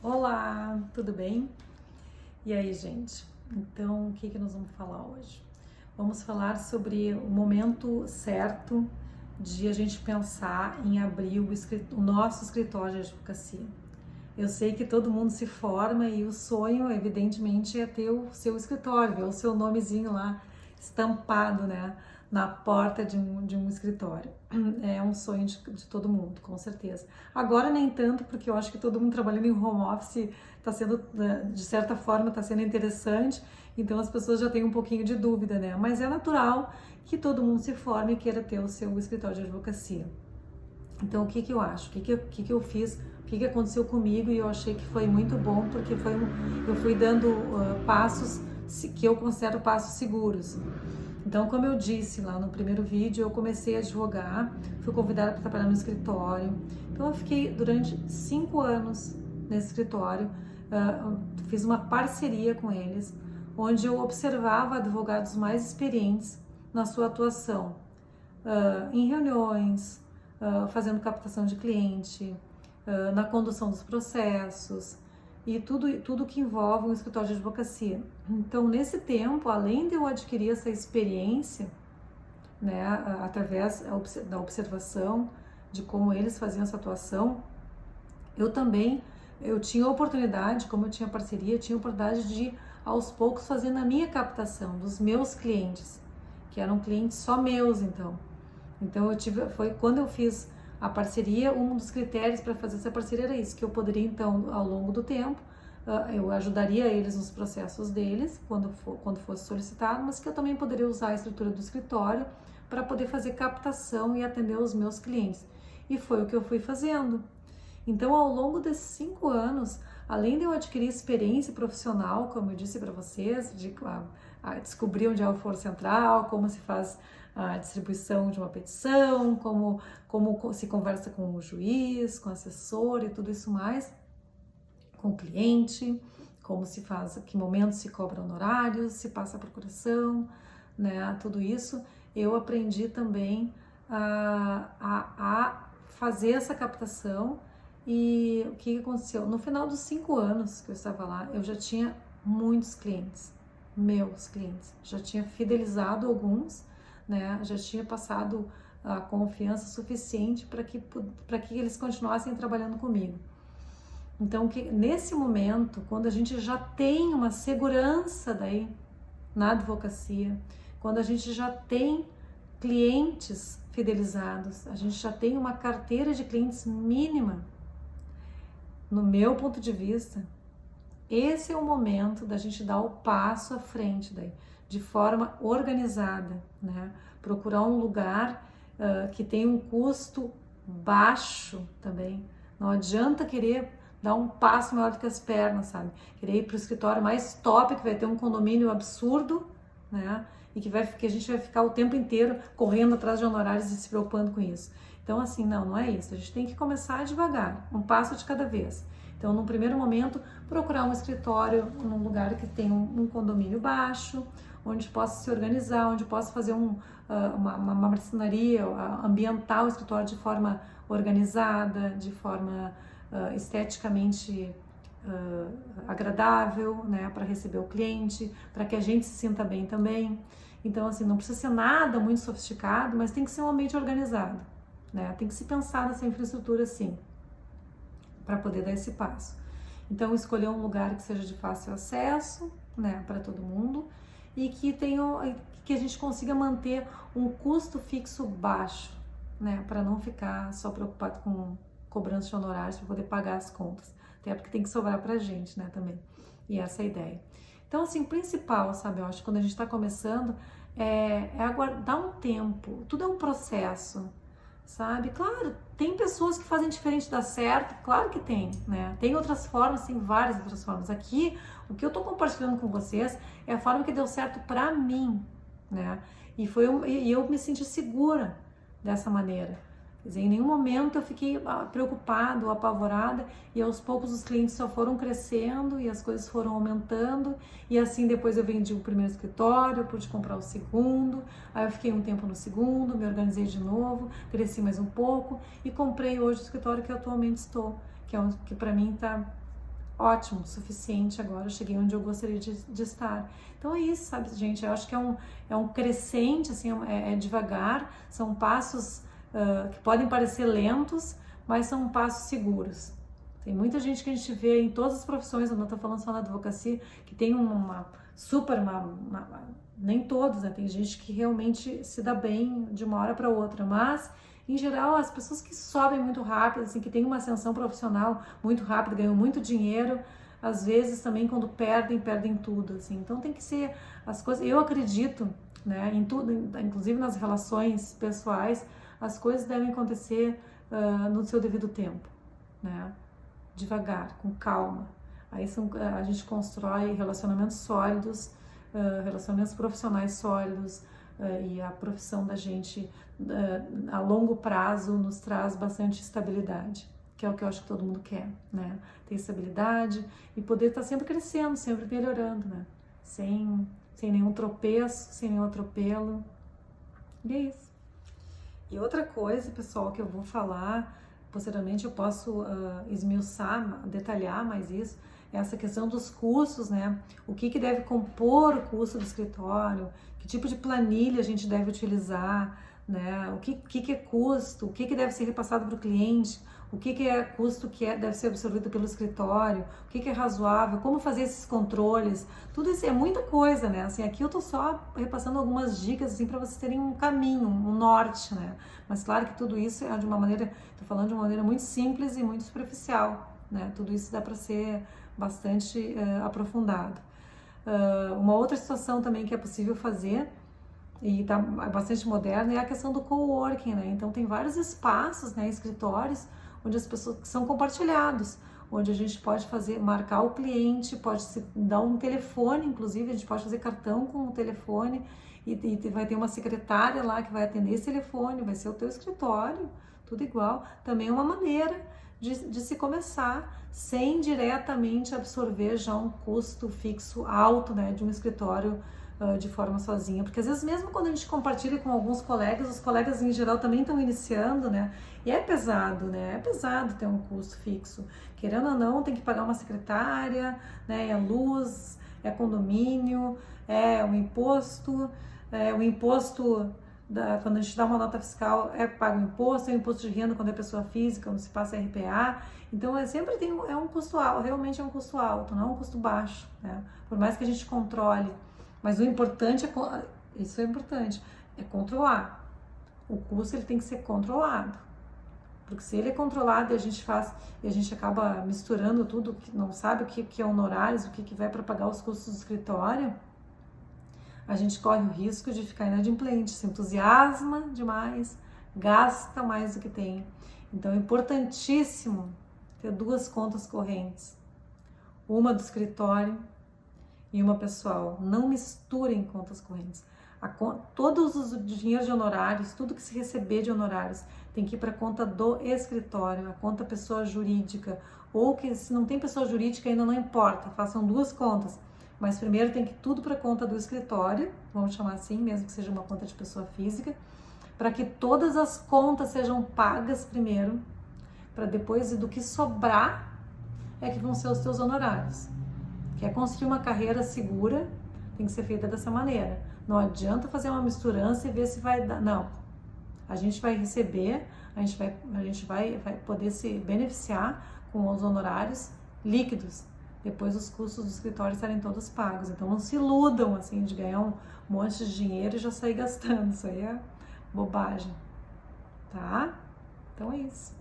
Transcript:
Olá, tudo bem? E aí, gente? Então, o que nós vamos falar hoje? Vamos falar sobre o momento certo de a gente pensar em abrir o nosso escritório de advocacia. Eu sei que todo mundo se forma e o sonho, evidentemente, é ter o seu escritório, ver o seu nomezinho lá estampado, né, na porta de um escritório. É um sonho de todo mundo, com certeza. Agora nem tanto, porque eu acho que todo mundo trabalhando em home office está sendo, de certa forma, está sendo interessante, então as pessoas já têm um pouquinho de dúvida, né? Mas é natural que todo mundo se forme e queira ter o seu escritório de advocacia. Então, o que eu acho? O que eu fiz? O que aconteceu comigo? E eu achei que foi muito bom, porque eu fui dando passos que eu considero passos seguros. Então, como eu disse lá no primeiro vídeo, eu comecei a advogar, fui convidada para trabalhar no escritório. Então, eu fiquei durante 5 anos nesse escritório, fiz uma parceria com eles, onde eu observava advogados mais experientes na sua atuação, em reuniões, fazendo captação de cliente, na condução dos processos e tudo que envolve um escritório de advocacia. Então, nesse tempo, além de eu adquirir essa experiência, né, através da observação de como eles faziam essa atuação, eu tinha a oportunidade, como eu tinha parceria, tinha a oportunidade de aos poucos fazer a minha captação dos meus clientes, que eram clientes só meus, então foi quando eu fiz a parceria, um dos critérios para fazer essa parceria era isso, que eu poderia então, ao longo do tempo, eu ajudaria eles nos processos deles, quando fosse solicitado, mas que eu também poderia usar a estrutura do escritório para poder fazer captação e atender os meus clientes. E foi o que eu fui fazendo. Então, ao longo desses 5 anos, além de eu adquirir experiência profissional, como eu disse para vocês, de descobrir onde é o foro central, como se faz a distribuição de uma petição, como se conversa com o juiz, com o assessor e tudo isso mais, com o cliente, como se faz, que momentos se cobra honorários, se passa a procuração, né? Tudo isso eu aprendi também a fazer essa captação. E o que aconteceu? No final dos 5 anos que eu estava lá, eu já tinha muitos clientes, meus clientes, já tinha fidelizado alguns, né? Já tinha passado a confiança suficiente para que eles continuassem trabalhando comigo. Então, nesse momento, quando a gente já tem uma segurança daí na advocacia, quando a gente já tem clientes fidelizados, a gente já tem uma carteira de clientes mínima, no meu ponto de vista, esse é o momento da gente dar o passo à frente daí, de forma organizada, né? Procurar um lugar que tenha um custo baixo também. Não adianta querer dar um passo maior do que as pernas, sabe? Querer ir para o escritório mais top, que vai ter um condomínio absurdo, né? E que a gente vai ficar o tempo inteiro correndo atrás de honorários e se preocupando com isso. Então, assim, não é isso. A gente tem que começar devagar, um passo de cada vez. Então, no primeiro momento, procurar um escritório num lugar que tenha um condomínio baixo, onde possa se organizar, onde possa fazer uma marcenaria, ambientar o escritório de forma organizada, de forma esteticamente agradável, né, para receber o cliente, para que a gente se sinta bem também. Então, assim, não precisa ser nada muito sofisticado, mas tem que ser um ambiente organizado, né? Tem que se pensar nessa infraestrutura assim, para poder dar esse passo. Então, escolher um lugar que seja de fácil acesso, né, para todo mundo e que a gente consiga manter um custo fixo baixo, né, para não ficar só preocupado com cobrança de honorários para poder pagar as contas, até porque tem que sobrar pra gente, né, também. E essa é a ideia. Então, assim, o principal, sabe, eu acho que quando a gente está começando é aguardar um tempo, tudo é um processo, sabe? Claro, tem pessoas que fazem diferente dar certo, claro que tem, né? Tem outras formas, tem várias outras formas. Aqui, o que eu tô compartilhando com vocês é a forma que deu certo pra mim, né? E eu me senti segura dessa maneira. Quer dizer, em nenhum momento eu fiquei preocupada ou apavorada, e aos poucos os clientes só foram crescendo e as coisas foram aumentando, e assim depois eu vendi o primeiro escritório, pude comprar o segundo, aí eu fiquei um tempo no segundo, me organizei de novo, cresci mais um pouco e comprei hoje o escritório que atualmente estou, que para mim ótimo, suficiente, agora eu cheguei onde eu gostaria de estar. Então é isso, sabe, gente? Eu acho que é um crescente, assim, é devagar, são passos que podem parecer lentos, mas são passos seguros. Tem muita gente que a gente vê em todas as profissões, eu não estou falando só na advocacia, que tem nem todos, né? Tem gente que realmente se dá bem de uma hora para outra, mas em geral as pessoas que sobem muito rápido, assim, que tem uma ascensão profissional muito rápida, ganham muito dinheiro, às vezes também quando perdem tudo, assim. Então tem que ser as coisas, eu acredito, né, em tudo, inclusive nas relações pessoais, as coisas devem acontecer no seu devido tempo, né? Devagar, com calma. Aí a gente constrói relacionamentos sólidos, relacionamentos profissionais sólidos, e a profissão da gente a longo prazo nos traz bastante estabilidade, que é o que eu acho que todo mundo quer, né? Ter estabilidade e poder estar sempre crescendo, sempre melhorando, né? Sem nenhum tropeço, sem nenhum atropelo. E é isso. E outra coisa, pessoal, que eu vou falar posteriormente, eu posso esmiuçar, detalhar mais isso, é essa questão dos custos, né? O que deve compor o custo do escritório, que tipo de planilha a gente deve utilizar, né? O que é custo, o que deve ser repassado para o cliente, o que é custo que deve ser absorvido pelo escritório, o que é razoável, como fazer esses controles, tudo isso é muita coisa, né? Assim, aqui eu tô só repassando algumas dicas, assim, para vocês terem um caminho, um norte, né? Mas claro que tudo isso é de uma maneira, tô falando de uma maneira muito simples e muito superficial, né? Tudo isso dá para ser bastante aprofundado. Uma outra situação também que é possível fazer, e tá bastante moderna, é a questão do coworking, né? Então tem vários espaços, né, escritórios, onde as pessoas são compartilhados, onde a gente pode marcar o cliente, pode dar um telefone, inclusive a gente pode fazer cartão com o telefone e vai ter uma secretária lá que vai atender esse telefone, vai ser o teu escritório, tudo igual. Também é uma maneira de se começar sem diretamente absorver já um custo fixo alto, né, de um escritório de forma sozinha, porque às vezes mesmo quando a gente compartilha com alguns colegas, os colegas em geral também estão iniciando, né, e é pesado, né, é pesado ter um custo fixo, querendo ou não, tem que pagar uma secretária, né, é luz, é condomínio, é o imposto quando a gente dá uma nota fiscal, paga o imposto, é o imposto de renda quando é pessoa física, quando se passa RPA, então sempre é um custo alto, realmente é um custo alto, não é um custo baixo, né, por mais que a gente controle. Mas o importante isso é importante, é controlar. O custo ele tem que ser controlado. Porque se ele é controlado e a gente acaba misturando tudo, que não sabe o que é honorários, o que vai para pagar os custos do escritório, a gente corre o risco de ficar inadimplente, se entusiasma demais, gasta mais do que tem. Então é importantíssimo ter duas contas correntes. Uma do escritório e uma pessoal. Não misturem contas correntes. Todos os dinheiros de honorários, tudo que se receber de honorários, tem que ir para a conta do escritório, a conta pessoa jurídica. Ou que se não tem pessoa jurídica ainda não importa, façam duas contas. Mas primeiro tem que ir tudo para a conta do escritório, vamos chamar assim, mesmo que seja uma conta de pessoa física, para que todas as contas sejam pagas primeiro, para depois do que sobrar é que vão ser os teus honorários. Quer construir uma carreira segura, tem que ser feita dessa maneira. Não adianta fazer uma misturança e ver se vai dar. Não. A gente vai receber, a gente vai poder se beneficiar com os honorários líquidos. Depois os custos do escritório estarem todos pagos. Então não se iludam assim de ganhar um monte de dinheiro e já sair gastando. Isso aí é bobagem. Tá? Então é isso.